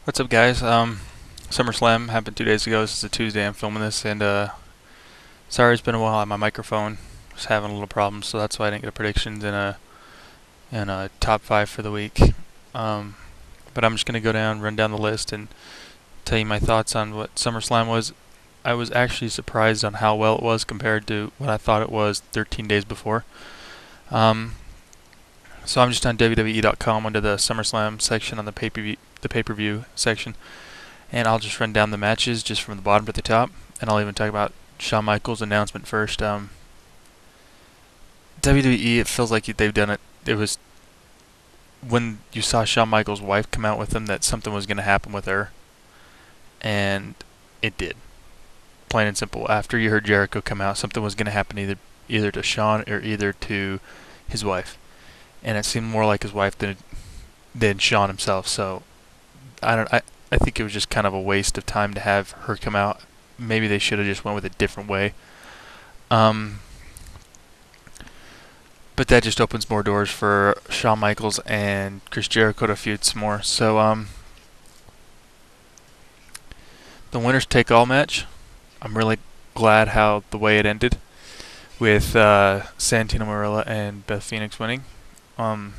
What's up, guys? SummerSlam happened 2 days ago. This is a Tuesday. I'm filming this, and sorry it's been a while. My microphone was having a little problem, so that's why I didn't get a predictions and a top five for the week. Um, but I'm just gonna run down the list, and tell you my thoughts on what SummerSlam was. I was actually surprised on how well it was compared to what I thought it was 13 days before. Um, so I'm just on WWE.com under the SummerSlam section on the pay-per-view section. And I'll just run down the matches just from the bottom to the top, and I'll even talk about Shawn Michaels' announcement first. WWE, it feels like they've done it. It was when you saw Shawn Michaels' wife come out with him that something was going to happen with her, and it did. Plain and simple. After you heard Jericho come out, something was going to happen either to Shawn or either to his wife, and it seemed more like his wife than Shawn himself. So I think it was just kind of a waste of time to have her come out. Maybe they should have just went with a different way. Um, but that just opens more doors for Shawn Michaels and Chris Jericho to feud some more. So the winners take all match. I'm really glad how the way it ended with Santino Marella and Beth Phoenix winning. The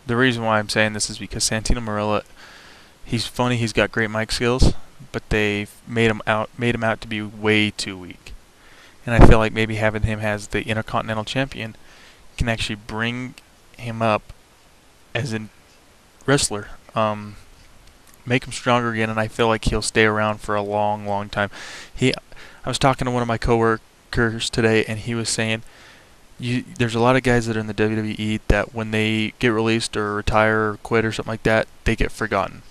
reason why I'm saying this is because Santino Marella, he's funny, he's got great mic skills, but they made him out to be way too weak. And I feel like maybe having him as the Intercontinental Champion can actually bring him up as a wrestler. Make him stronger again, and I feel like he'll stay around for a long, long time. I was talking to one of my coworkers today, and he was saying, there's a lot of guys that are in the WWE that when they get released or retire or quit or something like that, they get forgotten.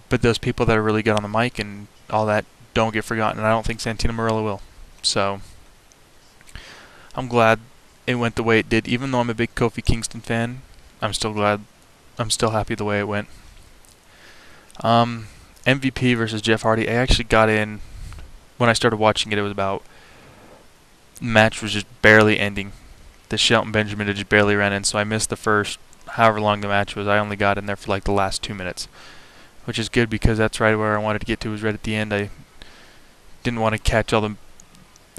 But those people that are really good on the mic and all that don't get forgotten, and I don't think Santino Marella will. So I'm glad it went the way it did. Even though I'm a big Kofi Kingston fan, I'm still happy the way it went. MVP versus Jeff Hardy. I actually got in when I started watching it. It was about match was just barely ending. The Shelton Benjamin had just barely ran in, so I missed the first however long the match was. I only got in there for like the last 2 minutes, which is good because that's right where I wanted to get to, was right at the end. I didn't want to catch all the,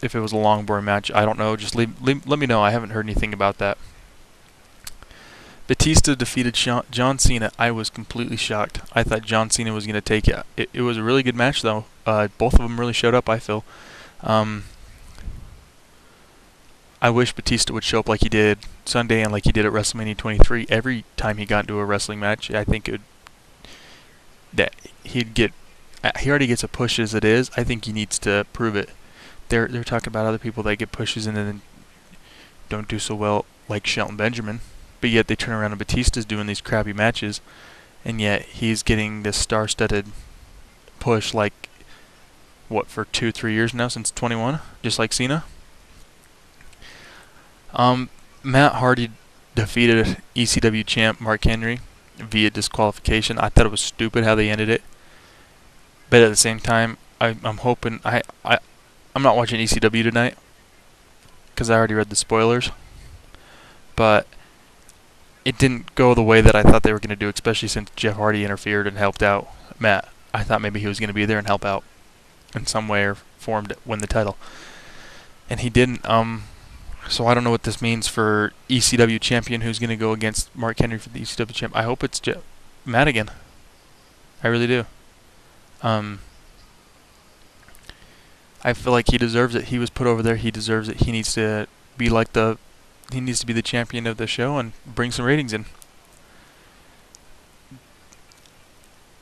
if it was a long boring match. I don't know, just let me know. I haven't heard anything about that. Batista defeated John Cena. I was completely shocked. I thought John Cena was going to take it. It was a really good match, though. Both of them really showed up, I feel. I wish Batista would show up like he did Sunday and like he did at WrestleMania 23. Every time he got into a wrestling match, I think he'd get. He already gets a push as it is. I think he needs to prove it. They're talking about other people that get pushes and then don't do so well, like Shelton Benjamin. But yet they turn around and Batista's doing these crappy matches, and yet he's getting this star-studded push like, what, for 2-3 years now, since 21, just like Cena. Matt Hardy defeated ECW champ Mark Henry via disqualification. I thought it was stupid how they ended it, but at the same time, I'm hoping I'm not watching ECW tonight because I already read the spoilers, but it didn't go the way that I thought they were going to do, especially since Jeff Hardy interfered and helped out Matt. I thought maybe he was going to be there and help out in some way or form to win the title, and he didn't. So I don't know what this means for ECW champion who's going to go against Mark Henry for the ECW champ. I hope it's Matt again. I really do. I feel like he deserves it. He was put over there. He deserves it. He needs to be the champion of the show and bring some ratings in.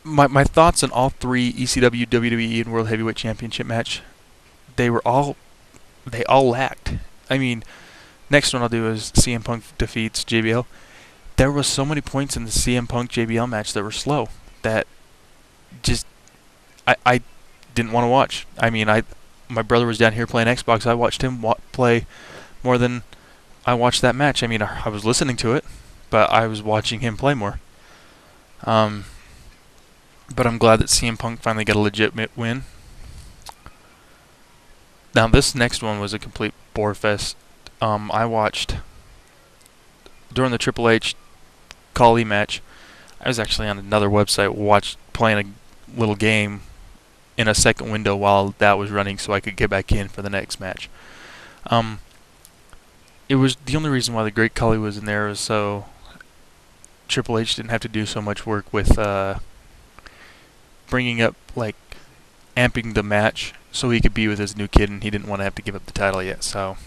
My thoughts on all three ECW, WWE, and World Heavyweight Championship match, they all lacked. I mean, next one I'll do is CM Punk defeats JBL. There was so many points in the CM Punk JBL match that were slow that just I didn't want to watch. I mean, my brother was down here playing Xbox. I watched him play more than I watched that match. I mean, I was listening to it, but I was watching him play more. But I'm glad that CM Punk finally got a legitimate win. Now, this next one was a complete bore fest. I watched during the Triple H Khali match. I was actually on another website playing a little game in a second window while that was running so I could get back in for the next match. It was the only reason why the Great Khali was in there was so Triple H didn't have to do so much work with bringing up, like, amping the match so he could be with his new kid, and he didn't want to have to give up the title yet. So,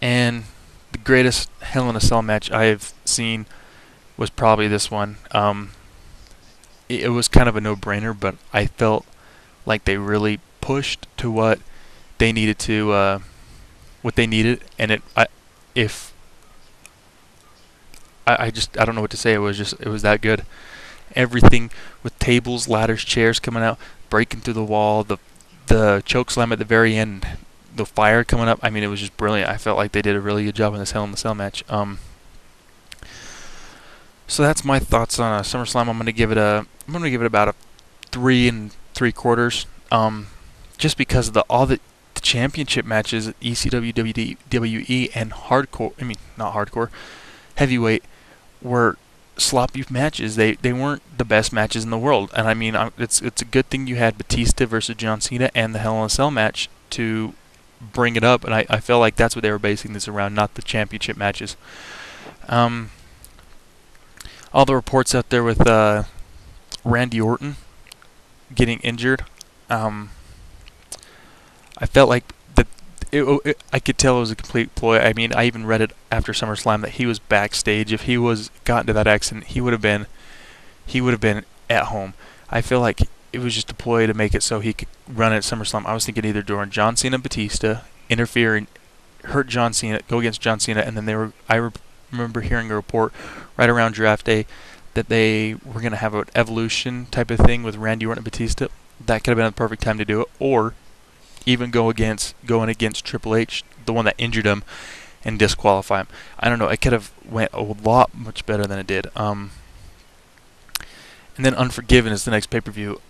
and the greatest Hell in a Cell match I've seen was probably this one. It was kind of a no-brainer, but I felt like they really pushed to what they needed to, and I don't know what to say. It was that good. Everything with tables, ladders, chairs coming out, breaking through the wall, the choke slam at the very end, the fire coming up. I mean, it was just brilliant. I felt like they did a really good job in this Hell in a Cell match. So that's my thoughts on SummerSlam. I'm gonna give it about a 3 3/4. Just because of all the championship matches, ECW, WWE, and hardcore. I mean, not hardcore, heavyweight were sloppy matches. They weren't the best matches in the world. And I mean, it's a good thing you had Batista versus John Cena and the Hell in a Cell match to bring it up. And I felt like that's what they were basing this around, not the championship matches. All the reports out there with Randy Orton getting injured, I felt like that I could tell it was a complete ploy. I mean, I even read it after SummerSlam that he was backstage. If he was gotten to that accident, he would have been at home. I feel like it was just a ploy to make it so he could run at SummerSlam. I was thinking either during John Cena and Batista interfere and hurt John Cena, go against John Cena, and then I remember hearing a report right around draft day that they were going to have an evolution type of thing with Randy Orton and Batista. That could have been the perfect time to do it, or even going against Triple H, the one that injured him, and disqualify him. I don't know. It could have went a lot much better than it did. And then Unforgiven is the next pay-per-view.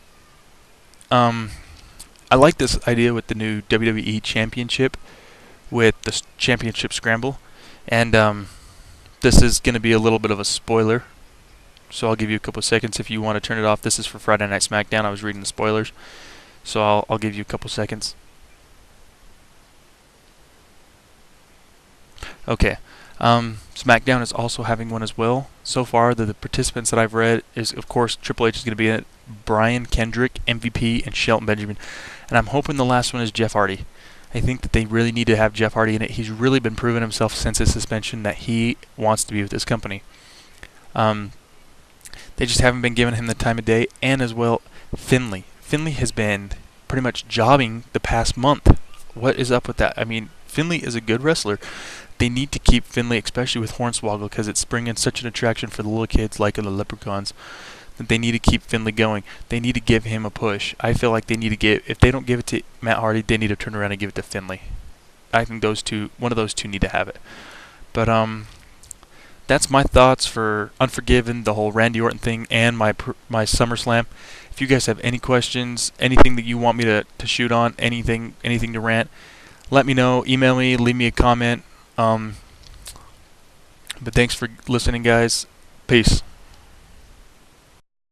I like this idea with the new WWE Championship, with the Championship Scramble, and this is going to be a little bit of a spoiler, so I'll give you a couple of seconds if you want to turn it off. This is for Friday Night SmackDown. I was reading the spoilers, so I'll give you a couple seconds. Okay. SmackDown is also having one as well. So far, the participants that I've read is, of course, Triple H is going to be in it, Brian Kendrick, MVP, and Shelton Benjamin. And I'm hoping the last one is Jeff Hardy. I think that they really need to have Jeff Hardy in it. He's really been proving himself since his suspension that he wants to be with this company. They just haven't been giving him the time of day. And as well, Finlay. Finlay has been pretty much jobbing the past month. What is up with that? I mean, Finlay is a good wrestler. They need to keep Finlay, especially with Hornswoggle, because it's bringing such an attraction for the little kids like the Leprechauns. That they need to keep Finlay going. They need to give him a push. I feel like they need to give. If they don't give it to Matt Hardy, they need to turn around and give it to Finlay. I think one of those two need to have it. But that's my thoughts for Unforgiven, the whole Randy Orton thing, and my SummerSlam. If you guys have any questions, anything that you want me to shoot on, anything to rant, let me know. Email me, leave me a comment. But thanks for listening, guys. Peace.